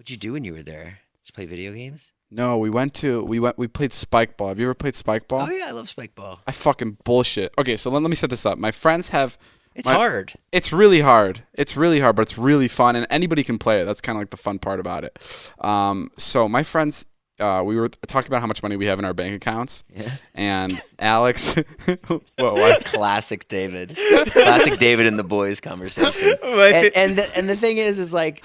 What'd you do when you were there? Just play video games? No, we played spike ball. Have you ever played spike ball? Oh yeah, I love spike ball. I fucking bullshit. Okay, so let me set this up. My friends have. It's hard. It's really hard. It's really hard, but it's really fun, and anybody can play it. That's kind of like the fun part about it. So my friends, we were talking about how much money we have in our bank accounts. Yeah. And Alex, what? Classic David. Classic David and the boys conversation. And the thing is like.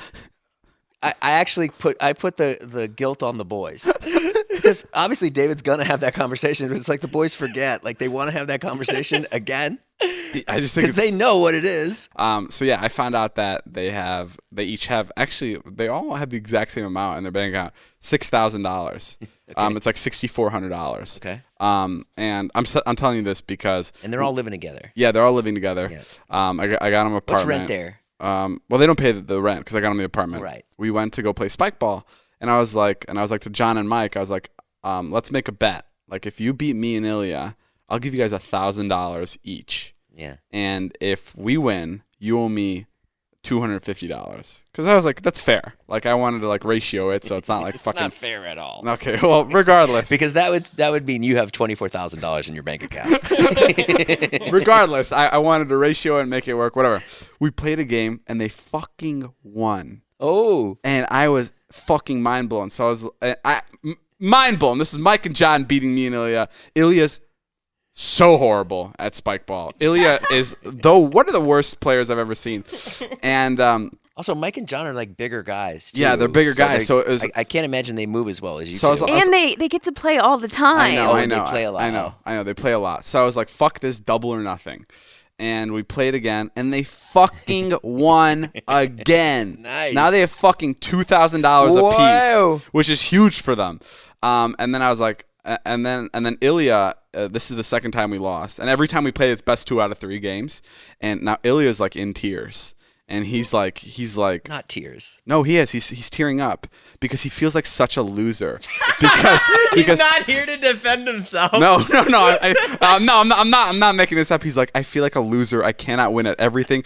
I actually put the guilt on the boys because obviously David's gonna have that conversation, but it's like the boys forget, like they want to have that conversation again. I just think because they know what it is. So yeah, I found out that they each have they all have the exact same amount in their bank account, $6,000. Okay. It's like $6,400. Okay. And I'm telling you this because they're all living together. Yeah, they're all living together. Yeah. I got them an apartment. What's rent there? Well, they don't pay the rent because I got them the apartment. Right. We went to go play spike ball, and I was like to John and Mike, I was like, let's make a bet. Like, if you beat me and Ilya, I'll give you guys $1,000 each. Yeah. And if we win, you owe me $250. Because I was like, that's fair. Like, I wanted to like ratio it, so it's not like it's fucking. Not fair at all. Okay. Well, regardless. Because that would mean you have $24,000 in your bank account. Regardless, I wanted to ratio it and make it work. Whatever. We played a game and they fucking won. Oh. And I was fucking mind blown. So mind blown. This is Mike and John beating me and Ilya. Ilya's so horrible at spike ball. Ilya is one of the worst players I've ever seen. And also, Mike and John are like bigger guys, too. Yeah, they're bigger guys. So I can't imagine they move as well as you two. And they get to play all the time. I know. They play a lot. I know. They play a lot. So I was like, fuck this, double or nothing. And we played again, and they fucking won again. Nice. Now they have fucking $2,000 a piece, which is huge for them. And then I was like, and then Ilya, this is the second time we lost. And every time we play, it's best 2 out of 3 games. And now Ilya's like in tears. And he's like not tears. No, he is. He's tearing up because he feels like such a loser. Because he's not here to defend himself. No. I'm not making this up. He's like, I feel like a loser. I cannot win at everything.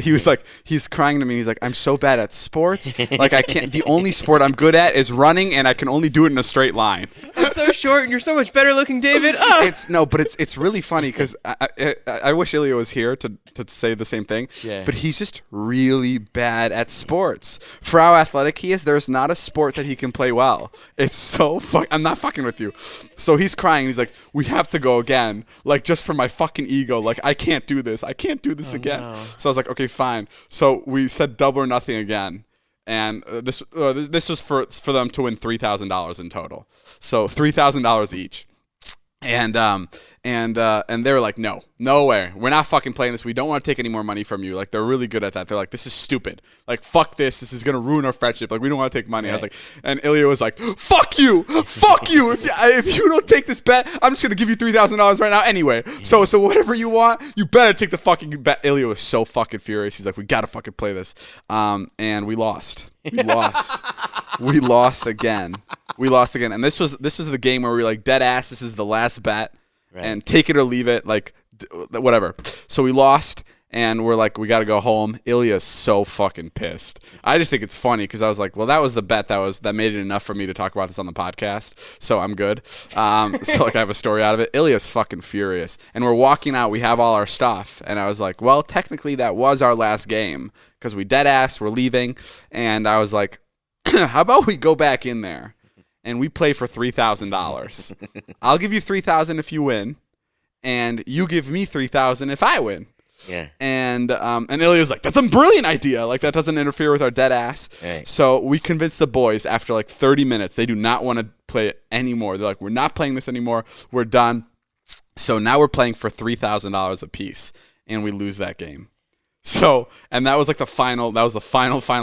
He's crying to me. He's like, I'm so bad at sports. Like I can't. The only sport I'm good at is running, and I can only do it in a straight line. I'm so short, and you're so much better looking, David. Oh. It's really funny because I wish Ilya was here to say the same thing. Yeah. But he's just really bad at sports. For how athletic he is, there's not a sport that he can play well. It's so I'm not fucking with you. So he's crying. He's like, we have to go again. Like, just for my fucking ego. Like, I can't do this. I can't do this again. No. So I was like, okay, fine. So we said double or nothing again. And this was for them to win $3,000 in total. So $3,000 each. And they were like, no way, we're not fucking playing this. We don't want to take any more money from you. Like, they're really good at that. They're like, this is stupid. Like, fuck this. This is gonna ruin our friendship. Like, we don't want to take money. Right. I was like, and Ilya was like, fuck you. If you don't take this bet, I'm just gonna give you $3,000 right now anyway. So whatever you want, you better take the fucking bet. Ilya was so fucking furious. He's like, we gotta fucking play this. And we lost. We lost again. And this was the game where we were like, dead ass, this is the last bet. Right. And take it or leave it, like whatever. So we lost, and we're like, we got to go home. Ilya's so fucking pissed. I just think it's funny because I was like, well, that was the bet that made it enough for me to talk about this on the podcast, so I'm good. So like I have a story out of it. Ilya's fucking furious, and we're walking out. We have all our stuff, and I was like, well, technically that was our last game because we dead ass. We're leaving, and I was like, how about we go back in there? And we play for $3,000. I'll give you $3,000 if you win, and you give me $3,000 if I win. Yeah. And Ilya's like, that's a brilliant idea. Like, that doesn't interfere with our dead ass. Right. So we convinced the boys after like 30 minutes. They do not want to play it anymore. They're like, we're not playing this anymore. We're done. So now we're playing for $3,000 a piece, and we lose that game. So, and that was like the final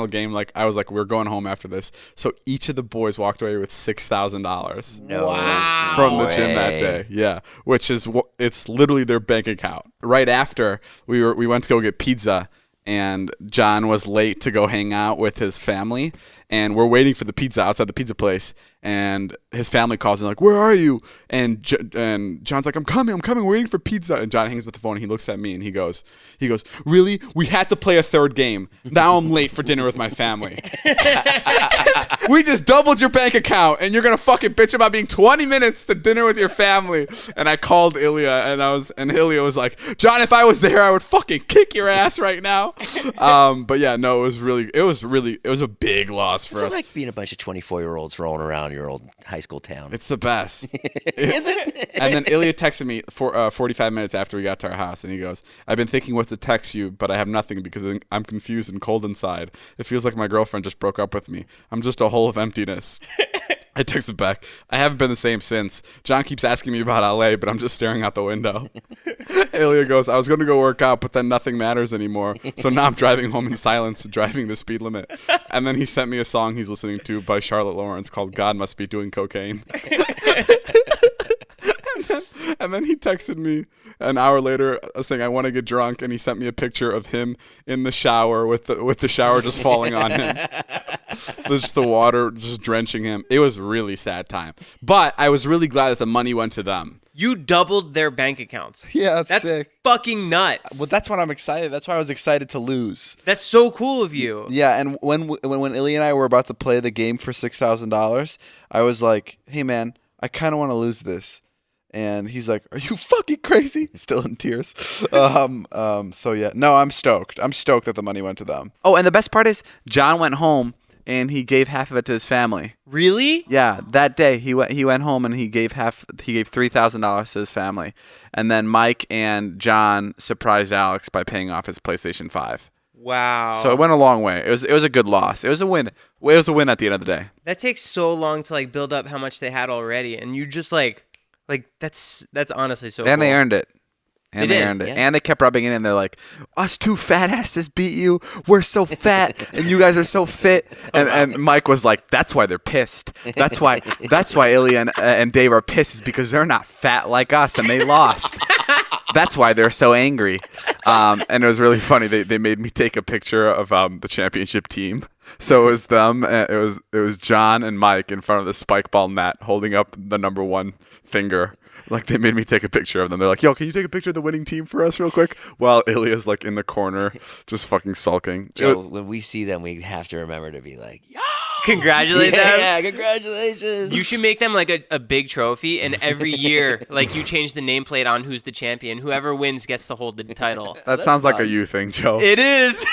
game. Like, I was like, we're going home after this. So each of the boys walked away with $6,000 from the gym that day. Yeah. Which is, it's literally their bank account. Right after we went to go get pizza, and John was late to go hang out with his family, and we're waiting for the pizza outside the pizza place, and his family calls and like, where are you? And John's like, I'm coming, we're waiting for pizza. And John hangs up the phone, and he looks at me, and he goes, really? We had to play a third game. Now I'm late for dinner with my family. We just doubled your bank account, and you're gonna fucking bitch about being 20 minutes to dinner with your family. And I called Ilya, and Ilya was like, John, if I was there, I would fucking kick your ass right now. But yeah, no, it was a big loss for us. It's like being a bunch of 24-year-olds rolling around your old high school town. It's the best. Is it? And then Ilya texted me 45 minutes after we got to our house, and he goes, I've been thinking what to text you, but I have nothing because I'm confused and cold inside. It feels like my girlfriend just broke up with me. I'm just a hole of emptiness. I texted back, I haven't been the same since. John keeps asking me about LA, but I'm just staring out the window. Ilya goes, I was going to go work out, but then nothing matters anymore. So now I'm driving home in silence, driving the speed limit. And then he sent me a song he's listening to by Charlotte Lawrence called God Must Be Doing Cocaine. And then he texted me an hour later saying, I want to get drunk. And he sent me a picture of him in the shower with the shower just falling on him. Just the water just drenching him. It was a really sad time. But I was really glad that the money went to them. You doubled their bank accounts. Yeah, that's sick. Fucking nuts. Well, that's when I'm excited. That's why I was excited to lose. That's so cool of you. Yeah, and when Ilya and I were about to play the game for $6,000, I was like, hey, man, I kind of want to lose this. And he's like, are you fucking crazy? Still in tears. So, yeah. No, I'm stoked. I'm stoked that the money went to them. Oh, and the best part is John went home and he gave half of it to his family. Really? Yeah, that day he went home and he gave $3,000 to his family. And then Mike and John surprised Alex by paying off his PlayStation 5. Wow. So it went a long way. It was a good loss. It was a win. It was a win at the end of the day. That takes so long to like build up how much they had already, and you just like that's honestly so And cool. they earned it. They did, yeah. And they kept rubbing it in. They're like, us two fat asses beat you. We're so fat, and you guys are so fit. And Mike was like, that's why they're pissed. That's why Ilya and Dave are pissed, is because they're not fat like us, and they lost. That's why they're so angry. And it was really funny. They made me take a picture of the championship team. So it was them. It was John and Mike in front of the spike ball net, holding up the number one finger. Like, they made me take a picture of them. They're like, yo, can you take a picture of the winning team for us real quick? While Ilya's like in the corner, just fucking sulking. Joe, when we see them, we have to remember to be like, yo! Congratulate them. Yeah, congratulations. You should make them like a big trophy, and every year, like, you change the nameplate on who's the champion. Whoever wins gets to hold the title. That sounds like fun. a you thing, Joe. It is.